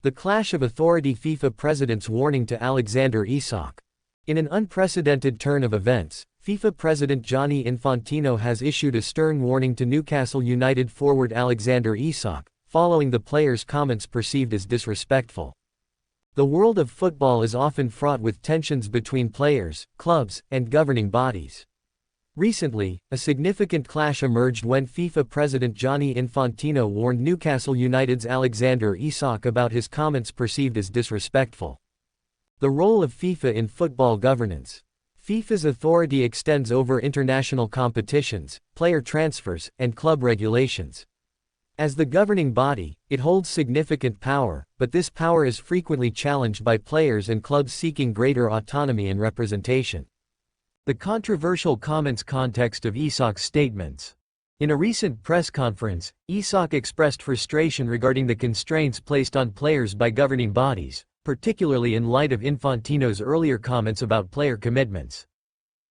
The clash of authority. FIFA President's warning to Alexander Isak. In an unprecedented turn of events, FIFA President Gianni Infantino has issued a stern warning to Newcastle United forward Alexander Isak, following the player's comments perceived as disrespectful. The world of football is often fraught with tensions between players, clubs, and governing bodies. Recently, a significant clash emerged when FIFA President Gianni Infantino warned Newcastle United's Alexander Isak about his comments perceived as disrespectful. The role of FIFA in football governance. FIFA's authority extends over international competitions, player transfers, and club regulations. As the governing body, it holds significant power, but this power is frequently challenged by players and clubs seeking greater autonomy and representation. The controversial comments. Context of Isak's statements. In a recent press conference, Isak expressed frustration regarding the constraints placed on players by governing bodies, particularly in light of Infantino's earlier comments about player commitments.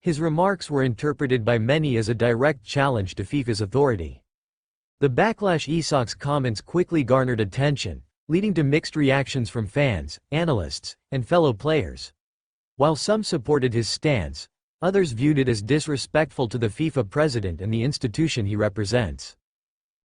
His remarks were interpreted by many as a direct challenge to FIFA's authority. The backlash. Isak's comments quickly garnered attention, leading to mixed reactions from fans, analysts, and fellow players. While some supported his stance, others viewed it as disrespectful to the FIFA president and the institution he represents.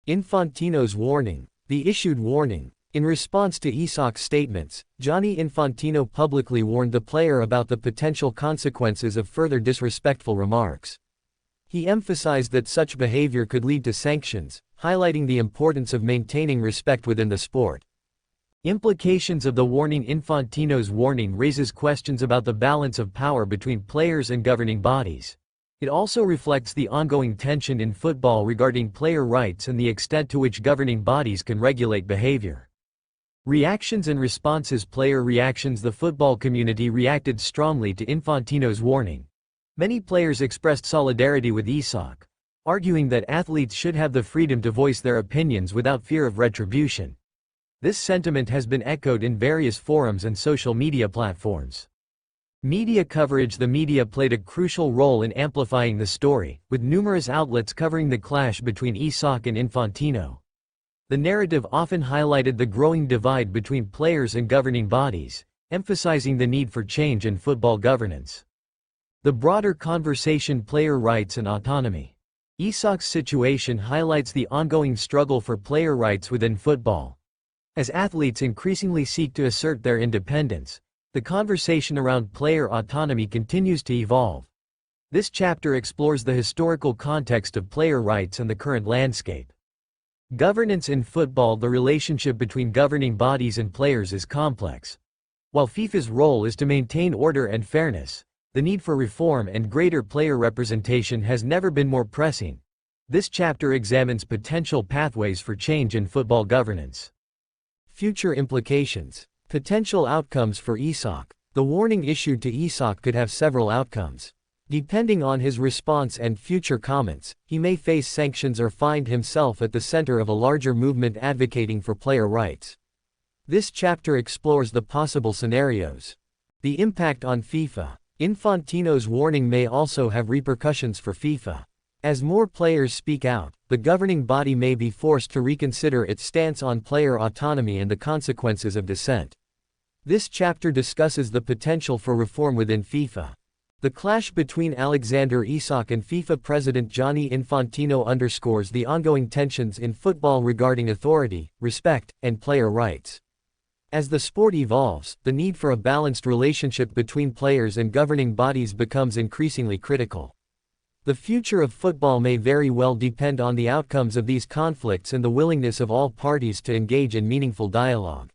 Infantino's warning. The issued warning. In response to Isak's statements, Gianni Infantino publicly warned the player about the potential consequences of further disrespectful remarks. He emphasized that such behavior could lead to sanctions, highlighting the importance of maintaining respect within the sport. Implications of the warning. Infantino's warning raises questions about the balance of power between players and governing bodies. It also reflects the ongoing tension in football regarding player rights and the extent to which governing bodies can regulate behavior. Reactions and responses. Player reactions. The football community reacted strongly to Infantino's warning. Many players expressed solidarity with Isak, arguing that athletes should have the freedom to voice their opinions without fear of retribution. This sentiment has been echoed in various forums and social media platforms. Media coverage. The media played a crucial role in amplifying the story, with numerous outlets covering the clash between Isak and Infantino. The narrative often highlighted the growing divide between players and governing bodies, emphasizing the need for change in football governance. The broader conversation. Player rights and autonomy. Isak's situation highlights the ongoing struggle for player rights within football. As athletes increasingly seek to assert their independence, the conversation around player autonomy continues to evolve. This chapter explores the historical context of player rights and the current landscape. Governance in football. The relationship between governing bodies and players is complex. While FIFA's role is to maintain order and fairness, the need for reform and greater player representation has never been more pressing. This chapter examines potential pathways for change in football governance. Future implications. Potential outcomes for Isak. The warning issued to Isak could have several outcomes. Depending on his response and future comments, he may face sanctions or find himself at the center of a larger movement advocating for player rights. This chapter explores the possible scenarios. The impact on FIFA. Infantino's warning may also have repercussions for FIFA. As more players speak out, the governing body may be forced to reconsider its stance on player autonomy and the consequences of dissent. This chapter discusses the potential for reform within FIFA. The clash between Alexander Isak and FIFA President Gianni Infantino underscores the ongoing tensions in football regarding authority, respect, and player rights. As the sport evolves, the need for a balanced relationship between players and governing bodies becomes increasingly critical. The future of football may very well depend on the outcomes of these conflicts and the willingness of all parties to engage in meaningful dialogue.